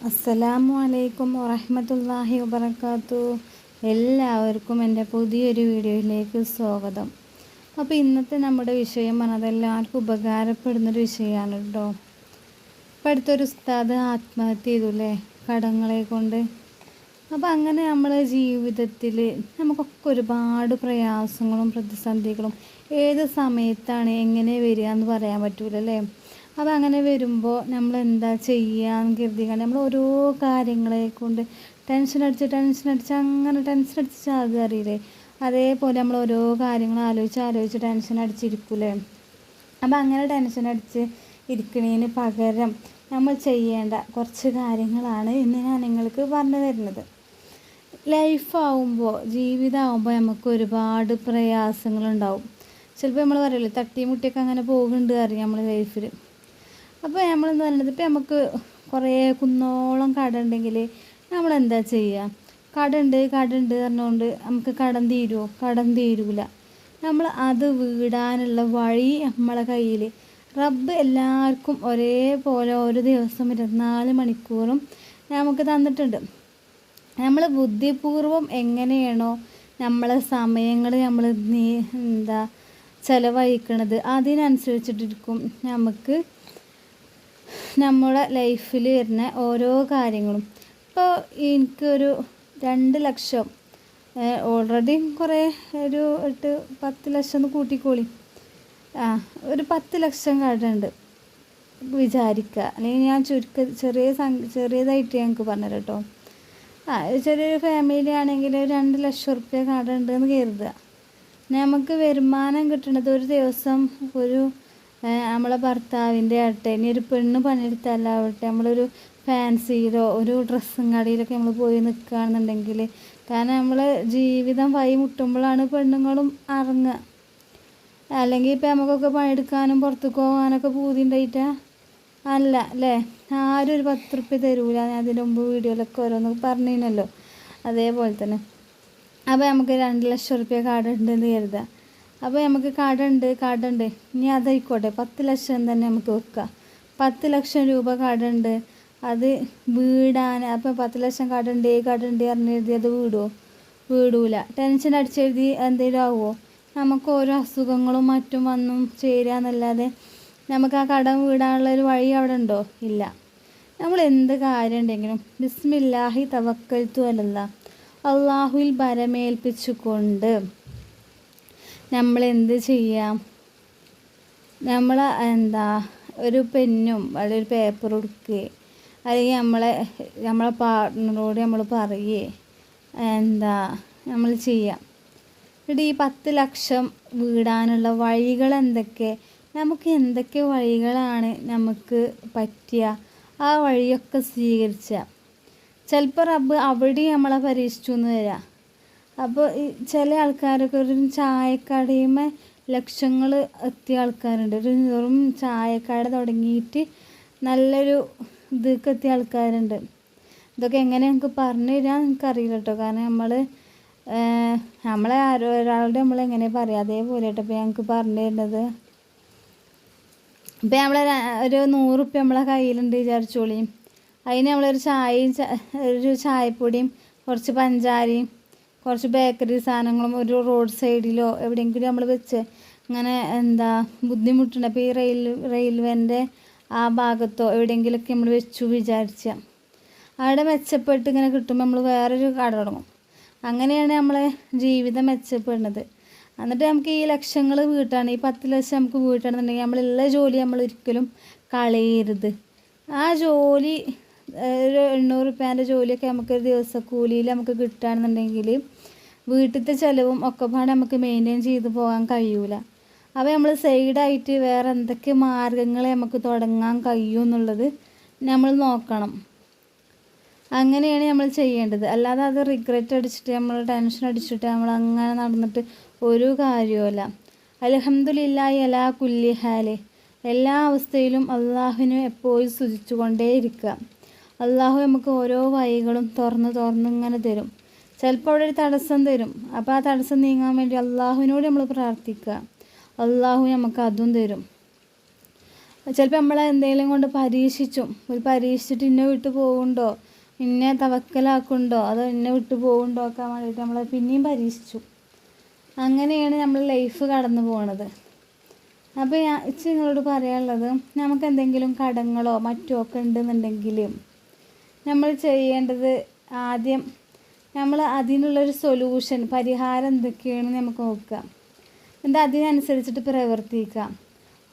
അസ്സലാമു അലൈക്കും വറഹ്മത്തുള്ളാഹി വബറകാത്തു. എല്ലാവർക്കും എൻ്റെ പുതിയൊരു വീഡിയോയിലേക്ക് സ്വാഗതം. അപ്പോൾ ഇന്നത്തെ നമ്മുടെ വിഷയം പറഞ്ഞത് എല്ലാവർക്കും ഉപകാരപ്പെടുന്നൊരു വിഷയമാണ് കേട്ടോ. ഇപ്പം അടുത്തൊരു ഉസ്താദ് ആത്മഹത്യ ചെയ്തുല്ലേ, കടങ്ങളെ കൊണ്ട്. അപ്പോൾ അങ്ങനെ നമ്മളെ ജീവിതത്തിൽ നമുക്കൊക്കെ ഒരുപാട് പ്രയാസങ്ങളും പ്രതിസന്ധികളും ഏത് സമയത്താണ് എങ്ങനെ വരിക എന്ന് പറയാൻ പറ്റൂലല്ലേ. അപ്പോൾ അങ്ങനെ വരുമ്പോൾ നമ്മൾ എന്താ ചെയ്യാന്ന് കരുതിക്കാണ്ട് നമ്മൾ ഓരോ കാര്യങ്ങളെ കൊണ്ട് ടെൻഷൻ അടിച്ച് അങ്ങനെ ടെൻഷൻ അടിച്ച് ചാകുക അറിയില്ലേ. അതേപോലെ നമ്മൾ ഓരോ കാര്യങ്ങൾ ആലോചിച്ച് ടെൻഷൻ അടിച്ചിരിക്കൂലേ. അപ്പോൾ അങ്ങനെ ടെൻഷൻ അടിച്ച് ഇരിക്കുന്നതിന് പകരം നമ്മൾ ചെയ്യേണ്ട കുറച്ച് കാര്യങ്ങളാണ് ഇന്ന് ഞാൻ നിങ്ങൾക്ക് പറഞ്ഞു തരുന്നത്. ലൈഫാവുമ്പോൾ ജീവിതമാകുമ്പോൾ നമുക്ക് ഒരുപാട് പ്രയാസങ്ങളുണ്ടാവും. ചിലപ്പോൾ നമ്മൾ പറയില്ലേ തട്ടിമുട്ടിയൊക്കെ അങ്ങനെ പോകുന്നുണ്ട് അറിയാം നമ്മൾ ലൈഫിൽ. അപ്പോൾ നമ്മളെന്ന് പറയുന്നത് ഇപ്പം നമുക്ക് കുറേ കുന്നോളം കട ഉണ്ടെങ്കിൽ നമ്മളെന്താ ചെയ്യുക? കട ഉണ്ട് പറഞ്ഞുകൊണ്ട് നമുക്ക് കടം തീരുമോ? കടം തീരൂല. നമ്മൾ അത് വീടാനുള്ള വഴി നമ്മളെ കയ്യിൽ റബ്ബ് എല്ലാവർക്കും ഒരേപോലെ ഓരോ ദിവസം 24 മണിക്കൂറും നമുക്ക് തന്നിട്ടുണ്ട്. നമ്മൾ ബുദ്ധിപൂർവം എങ്ങനെയാണോ നമ്മളെ സമയങ്ങൾ നമ്മൾ ചിലവഴിക്കണത് അതിനനുസരിച്ചിട്ടിരിക്കും നമുക്ക് നമ്മുടെ ലൈഫിൽ വരുന്ന ഓരോ കാര്യങ്ങളും. ഇപ്പോൾ എനിക്കൊരു 2 ലക്ഷം ഓൾറെഡി കുറേ ഒരു 10 ലക്ഷം ഒന്ന് കൂട്ടിക്കോളി. ഒരു 10 ലക്ഷം കടമുണ്ട് വിചാരിക്കുക. അല്ലെങ്കിൽ ഞാൻ ചെറിയതായിട്ട് ഞങ്ങൾക്ക് പറഞ്ഞുതരാം കേട്ടോ. ചെറിയൊരു ഫാമിലി ആണെങ്കിൽ 2 ലക്ഷം ഉറുപ്പ്യ കട ഉണ്ടെന്ന് കരുതുക. നമുക്ക് വരുമാനം കിട്ടുന്നത് ഒരു ദിവസം നമ്മളെ ഭർത്താവിൻ്റെ ആട്ടെ, ഇനി ഒരു പെണ്ണ് പണിയെടുത്തല്ലാവട്ടെ, നമ്മളൊരു ഫാൻസിയിലോ ഒരു ഡ്രസ്സും കടയിലൊക്കെ നമ്മൾ പോയി നിൽക്കുകയാണെന്നുണ്ടെങ്കിൽ, കാരണം നമ്മൾ ജീവിതം മുട്ടുമ്പോഴാണ് പെണ്ണുങ്ങളും ഇറങ്ങുക. അല്ലെങ്കിൽ ഇപ്പം നമുക്കൊക്കെ പണിയെടുക്കാനും പുറത്തേക്ക് പോകാനൊക്കെ പൂതി ഉണ്ടായിട്ടാ അല്ല അല്ലേ. ആരും ഒരു 10 റുപ്യ തരൂല. ഞാൻ അതിൻ്റെ മുമ്പ് വീഡിയോയിലൊക്കെ ഓരോന്ന് പറഞ്ഞിരുന്നല്ലോ. അതേപോലെ തന്നെ അപ്പോൾ നമുക്ക് 2 ലക്ഷം റുപ്യ കട ഉണ്ടെന്ന് കരുതുക. അപ്പോൾ നമുക്ക് കട ഉണ്ട് ഇനി അതായിക്കോട്ടെ 10 ലക്ഷം തന്നെ നമുക്ക് വെക്കാം. 10 ലക്ഷം രൂപ കട ഉണ്ട്, അത് വീടാൻ. അപ്പോൾ 10 ലക്ഷം കട ഉണ്ട് പറഞ്ഞെഴുതി അത് വീടൂല. ടെൻഷൻ അടിച്ചെഴുതി എന്തെങ്കിലും ആവുമോ? നമുക്ക് ഓരോ അസുഖങ്ങളും മറ്റും വന്നും ചേരുകയെന്നല്ലാതെ നമുക്ക് ആ കടം വീടാനുള്ളൊരു വഴി അവിടെ ഉണ്ടോ? ഇല്ല. നമ്മൾ എന്ത് കാര്യം ഉണ്ടെങ്കിലും ബിസ്മില്ലാഹി തവക്കൽതു അലല്ലാഹ്, അള്ളാഹുവിൽ ഭരമേൽപ്പിച്ചുകൊണ്ട് നമ്മൾ എന്ത് ചെയ്യാം? നമ്മൾ ഒരു പെന്നും അല്ലെങ്കിൽ ഒരു പേപ്പർ എടുക്കുക, അല്ലെങ്കിൽ നമ്മളെ പാർട്ട്ണറോട് നമ്മൾ പറയുകയെ നമ്മൾ ചെയ്യാം. എന്നിട്ട് ഈ 10 ലക്ഷം വീടാനുള്ള വഴികൾ നമുക്ക് എന്തൊക്കെ വഴികളാണ് നമുക്ക് പറ്റുക, ആ വഴിയൊക്കെ സ്വീകരിച്ച ചിലപ്പോൾ റബ്ബ് അവിടെ നമ്മളെ പരീക്ഷിച്ചു എന്ന് വരാം. അപ്പോൾ ചില ആൾക്കാരൊക്കെ ഒരു ചായക്കടയുമേ ലക്ഷങ്ങൾ എത്തിയ ആൾക്കാരുണ്ട്. ഒരു വെറും ചായക്കട തുടങ്ങിയിട്ട് നല്ലൊരു ഇതൊക്കെ എത്തിയ ആൾക്കാരുണ്ട്. ഇതൊക്കെ എങ്ങനെ ഞങ്ങൾക്ക് പറഞ്ഞു തരാൻ എനിക്കറിയില്ല കേട്ടോ. കാരണം നമ്മളെ ഒരാളുടെ നമ്മളെങ്ങനെ പറയാം അതേപോലെ കേട്ടോ ഇപ്പോൾ ഞങ്ങൾക്ക് പറഞ്ഞു തരുന്നത്. ഇപ്പം ഒരു 100 റുപ്യ നമ്മളെ കയ്യിലുണ്ട് വിചാരിച്ചോളിയും. അതിന് നമ്മളൊരു ഒരു ചായപ്പൊടിയും കുറച്ച് പഞ്ചാരയും കുറച്ച് ബേക്കറി സാധനങ്ങളും ഒരു റോഡ് സൈഡിലോ എവിടെയെങ്കിലും നമ്മൾ വെച്ച് ഇങ്ങനെ ബുദ്ധിമുട്ടുണ്ട്. അപ്പോൾ ഈ റെയിൽവേൻ്റെ ആ ഭാഗത്തോ എവിടെയെങ്കിലുമൊക്കെ നമ്മൾ വെച്ചു വിചാരിച്ച അവിടെ മെച്ചപ്പെട്ട് ഇങ്ങനെ കിട്ടുമ്പോൾ നമ്മൾ വേറൊരു കട തുടങ്ങും. അങ്ങനെയാണ് നമ്മളെ ജീവിതം മെച്ചപ്പെടുന്നത്. എന്നിട്ട് നമുക്ക് ഈ ലക്ഷങ്ങൾ വീട്ടാണ്, ഈ 10 ലക്ഷം നമുക്ക് വീട്ടണമെന്നുണ്ടെങ്കിൽ നമ്മളുള്ള ജോലി നമ്മൾ ഒരിക്കലും കളയരുത്. ആ ജോലി ഒരു 800 റുപ്യേൻ്റെ ജോലിയൊക്കെ നമുക്കൊരു ദിവസക്കൂലിയിൽ നമുക്ക് കിട്ടുകയാണെന്നുണ്ടെങ്കിൽ വീട്ടിലത്തെ ചിലവും ഒക്കെ പാടെ നമുക്ക് മെയിൻറ്റെയിൻ ചെയ്ത് പോകാൻ കഴിയൂല. അപ്പോൾ നമ്മൾ സൈഡായിട്ട് വേറെ എന്തൊക്കെ മാർഗ്ഗങ്ങൾ നമുക്ക് തുടങ്ങാൻ കഴിയും എന്നുള്ളത് നമ്മൾ നോക്കണം. അങ്ങനെയാണ് നമ്മൾ ചെയ്യേണ്ടത്. അല്ലാതെ അത് റിഗ്രറ്റ് അടിച്ചിട്ട് നമ്മൾ ടെൻഷൻ അടിച്ചിട്ട് നമ്മൾ അങ്ങനെ നടന്നിട്ട് ഒരു കാര്യവുമില്ല. അൽഹംദുലില്ലാഹി അലാ കുല്ലി ഹാല്, എല്ലാ അവസ്ഥയിലും അള്ളാഹുവിനെ എപ്പോഴും സ്തുതിച്ചു കൊണ്ടേയിരിക്കുക. അള്ളാഹു നമുക്ക് ഓരോ വഴികളും തുറന്ന് ഇങ്ങനെ തരും. ചിലപ്പോൾ അവിടെ ഒരു തടസ്സം തരും. അപ്പോൾ ആ തടസ്സം നീങ്ങാൻ വേണ്ടി അള്ളാഹുവിനോട് നമ്മൾ പ്രാർത്ഥിക്കുക. അള്ളാഹു നമുക്ക് അതും തരും. ചിലപ്പോൾ നമ്മളെ എന്തെങ്കിലും കൊണ്ട് പരീക്ഷിച്ചിട്ട് ഇന്നെ വിട്ട് പോകുന്നുണ്ടോ, ഇന്നെ തവക്കലാക്കുന്നുണ്ടോ, അതോ ഇന്നെ വിട്ട് പോകുന്നുണ്ടോ ഒക്കെ വേണ്ടിയിട്ട് നമ്മൾ പിന്നെയും പരീക്ഷിച്ചു. അങ്ങനെയാണ് നമ്മൾ ലൈഫ് കടന്നു പോകുന്നത്. അപ്പോൾ നിങ്ങളോട് പറയാനുള്ളത്, നമുക്ക് എന്തെങ്കിലും കടങ്ങളോ മറ്റോ ഒക്കെ ഉണ്ടെന്നുണ്ടെങ്കിൽ നമ്മൾ ചെയ്യേണ്ടത് ആദ്യം നമ്മൾ അതിനുള്ളൊരു സൊല്യൂഷൻ, പരിഹാരം എന്തൊക്കെയാണെന്ന് നമുക്ക് നോക്കാം. എന്നിട്ട് അതിനനുസരിച്ചിട്ട് പ്രവർത്തിക്കാം.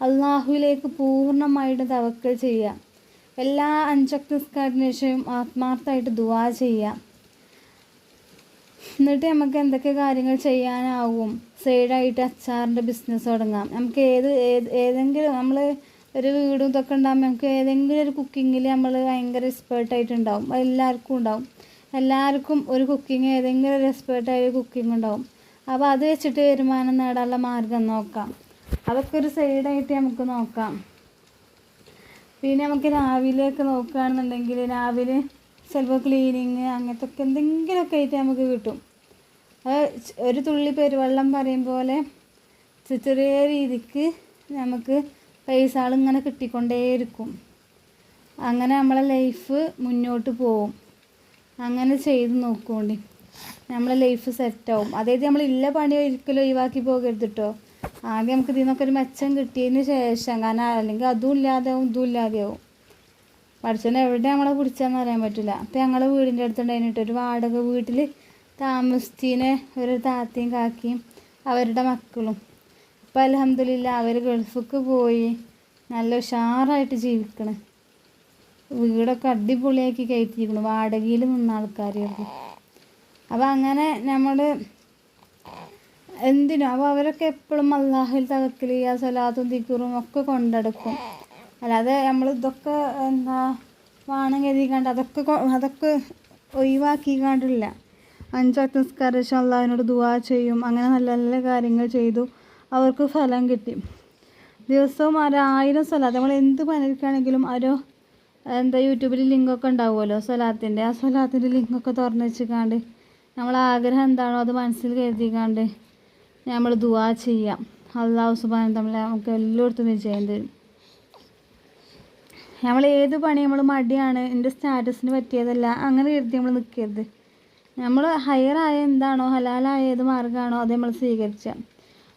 അള്ളാഹുവിലേക്ക് പൂർണ്ണമായിട്ട് തവക്കൽ ചെയ്യുക. എല്ലാ 5 വക്ത് നിസ്കാരത്തിന് ശേഷവും ആത്മാർത്ഥമായിട്ട് ദുആ ചെയ്യുക. എന്നിട്ട് നമുക്ക് എന്തൊക്കെ കാര്യങ്ങൾ ചെയ്യാനാവും. സൈഡായിട്ട് അച്ചാറിൻ്റെ ബിസിനസ് തുടങ്ങാം. നമുക്ക് ഏതെങ്കിലും നമ്മൾ ഒരു വീടും ഇതൊക്കെ ഉണ്ടാകുമ്പോൾ നമുക്ക് ഏതെങ്കിലും ഒരു കുക്കിങ്ങിൽ നമ്മൾ ഭയങ്കര എക്സ്പേർട്ടായിട്ടുണ്ടാവും. എല്ലാവർക്കും ഉണ്ടാവും. എല്ലാവർക്കും ഒരു കുക്കിങ്, ഏതെങ്കിലും ഒരു എക്സ്പേർട്ടായ കുക്കിംഗ് ഉണ്ടാവും. അപ്പോൾ അത് വെച്ചിട്ട് വരുമാനം നേടാനുള്ള മാർഗം നോക്കാം. അതൊക്കെ ഒരു സൈഡായിട്ട് നമുക്ക് നോക്കാം. പിന്നെ നമുക്ക് രാവിലെയൊക്കെ നോക്കുകയാണെന്നുണ്ടെങ്കിൽ രാവിലെ ചിലപ്പോൾ ക്ലീനിങ് അങ്ങനത്തെ ഒക്കെ എന്തെങ്കിലുമൊക്കെ ആയിട്ട് നമുക്ക് കിട്ടും. അത് ഒരു തുള്ളി പെരുവെള്ളം പറയും പോലെ ചെറിയ രീതിക്ക് നമുക്ക് പൈസകൾ ഇങ്ങനെ കിട്ടിക്കൊണ്ടേയിരിക്കും. അങ്ങനെ നമ്മളെ ലൈഫ് മുന്നോട്ട് പോവും. അങ്ങനെ ചെയ്ത് നോക്കുകൊണ്ടി നമ്മളെ ലൈഫ് സെറ്റാവും. അതായത് നമ്മളില്ല പണി ഒരിക്കലും ഒഴിവാക്കി പോകരുത് കേട്ടോ. ആദ്യം നമുക്ക് ഇതിൽ നിന്നൊക്കെ ഒരു മെച്ചം കിട്ടിയതിന് ശേഷം, കാരണം അല്ലെങ്കിൽ അതും ഇല്ലാതെയാവും ഇതും ഇല്ലാതെയാവും. പഠിച്ചോണ്ട് എവിടെ നമ്മളെ പിടിച്ചാന്ന് അറിയാൻ പറ്റില്ല. അപ്പോൾ ഞങ്ങളെ വീടിൻ്റെ അടുത്തുണ്ടായിട്ട് ഒരു വാടക വീട്ടിൽ താമസിച്ചതിന് ഒരു താത്തയും കാക്കയും അവരുടെ മക്കളും. ഇപ്പോൾ അൽഹംദുലില്ലാ അവർ ഗൾഫിലേക്ക് പോയി നല്ല ഉഷാറായിട്ട് ജീവിക്കണം. വീടൊക്കെ അടിപൊളിയാക്കി കയറ്റിയിരിക്കണം. വാടകയിൽ നിന്ന ആൾക്കാരായിരുന്നു. അപ്പോൾ അങ്ങനെ നമ്മൾ എന്തിനും അപ്പോൾ അവരൊക്കെ എപ്പോഴും അല്ലാഹുവിൽ തവക്കൽ ചെയ്യുക, സ്വലാത്തും ദിക്റും ഒക്കെ കൊണ്ടെടുക്കും. അല്ലാതെ നമ്മൾ ഇതൊക്കെ വാണം കരുതിക്കാണ്ട് അതൊക്കെ ഒഴിവാക്കിക്കാണ്ടില്ല. 5 വക്ത് നിസ്കാരം ശേഷം അള്ളാഹുവിനോട് ദുആ ചെയ്യും. അങ്ങനെ നല്ല നല്ല കാര്യങ്ങൾ ചെയ്തു അവർക്ക് ഫലം കിട്ടി. ദിവസവും 1000 സ്വലാത്ത്, നമ്മൾ എന്ത് പണിയെടുക്കുകയാണെങ്കിലും യൂട്യൂബിൽ ലിങ്കൊക്കെ ഉണ്ടാവുമല്ലോ സ്വലാത്തിൻ്റെ. ആ സ്വലാത്തിൻ്റെ ലിങ്കൊക്കെ തുറന്ന് വെച്ചിക്കാണ്ട് നമ്മളെ ആഗ്രഹം എന്താണോ അത് മനസ്സിൽ കരുതിക്കാണ്ട് നമ്മൾ ദുആ ചെയ്യാം. അള്ളാഹു സുബ്ഹാനഹു വ തആല നമുക്ക് എല്ലായിടത്തും വിജയം തരും. നമ്മൾ ഏത് പണി നമ്മൾ മടിയാണ്, എൻ്റെ സ്റ്റാറ്റസിന് പറ്റിയതല്ല അങ്ങനെ കരുതി നമ്മൾ നിൽക്കരുത്. നമ്മൾ ഹയറായ എന്താണോ, ഹലാലായ ഏത് മാർഗ്ഗമാണോ അത് നമ്മൾ സ്വീകരിച്ചാൽ.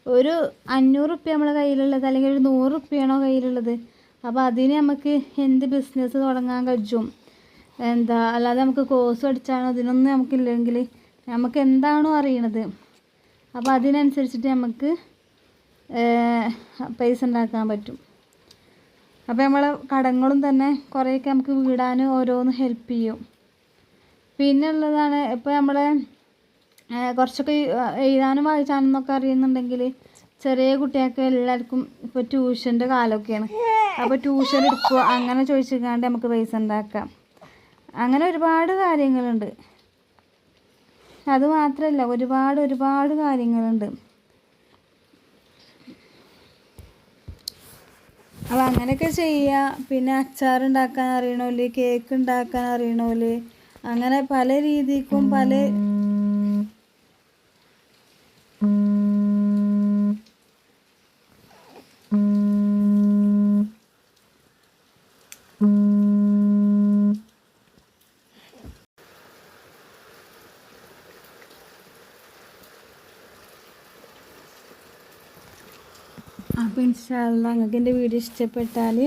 ഒരു 500 റുപ്യ നമ്മളെ കയ്യിലുള്ളത് അല്ലെങ്കിൽ ഒരു 100 റുപ്യയാണോ കയ്യിലുള്ളത്, അപ്പോൾ അതിന് നമുക്ക് എന്ത് ബിസിനസ് തുടങ്ങാൻ കഴിയും. അല്ലാതെ നമുക്ക് കോഴ്സ് പഠിച്ചാണോ അതിനൊന്നും നമുക്കില്ലെങ്കിൽ നമുക്ക് എന്താണോ അറിയണത് അപ്പോൾ അതിനനുസരിച്ചിട്ട് നമുക്ക് പൈസ ഉണ്ടാക്കാൻ പറ്റും. അപ്പോൾ നമ്മളെ കടങ്ങളും തന്നെ കുറേയൊക്കെ നമുക്ക് വീടാൻ ഓരോന്ന് ഹെൽപ്പ് ചെയ്യും. പിന്നെ ഉള്ളതാണ് ഇപ്പോൾ നമ്മളെ കുറച്ചൊക്കെ എഴുതാനും വായിച്ചാനും എന്നൊക്കെ അറിയുന്നുണ്ടെങ്കിൽ ചെറിയ കുട്ടികൾക്ക് എല്ലാവർക്കും ഇപ്പോൾ ട്യൂഷൻ്റെ കാലമൊക്കെയാണ്. അപ്പോൾ ട്യൂഷൻ എടുക്കുക അങ്ങനെ ചോദിച്ചിട്ടാണ്ട് നമുക്ക് പൈസ ഉണ്ടാക്കാം. അങ്ങനെ ഒരുപാട് കാര്യങ്ങളുണ്ട്. അതുമാത്രമല്ല ഒരുപാട് കാര്യങ്ങളുണ്ട്. അപ്പോൾ അങ്ങനെയൊക്കെ ചെയ്യുക. പിന്നെ അച്ചാറുണ്ടാക്കാൻ അറിയണോല്, കേക്ക് ഉണ്ടാക്കാൻ അറിയണോല്, അങ്ങനെ പല രീതിക്കും അപ്പോൾ ഇൻഷാ അല്ലാഹ് നിങ്ങൾക്ക് എൻ്റെ വീഡിയോ ഇഷ്ടപ്പെട്ടാൽ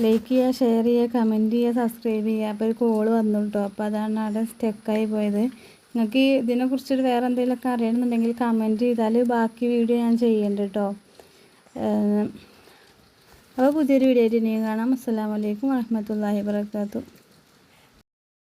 ലൈക്ക് ചെയ്യുക, ഷെയർ ചെയ്യുക, കമൻറ്റ് ചെയ്യുക, സബ്സ്ക്രൈബ് ചെയ്യുക. അപ്പോൾ ഒരു കോൾ വന്നു കേട്ടോ. അപ്പോൾ അതാണ് അവിടെ സ്റ്റക്കായി പോയത്. നിങ്ങൾക്ക് ഇതിനെക്കുറിച്ചൊരു വേറെ എന്തെങ്കിലുമൊക്കെ അറിയണമെന്നുണ്ടെങ്കിൽ കമൻറ്റ് ചെയ്താൽ ബാക്കി വീഡിയോ ഞാൻ ചെയ്യേണ്ട കേട്ടോ. അപ്പോൾ പുതിയൊരു വീഡിയോ ആയിട്ട് ഇനിയും കാണാം. അസ്സലാമു അലൈക്കും വറഹ്മത്തുള്ളാഹി വബറകാതുഹു.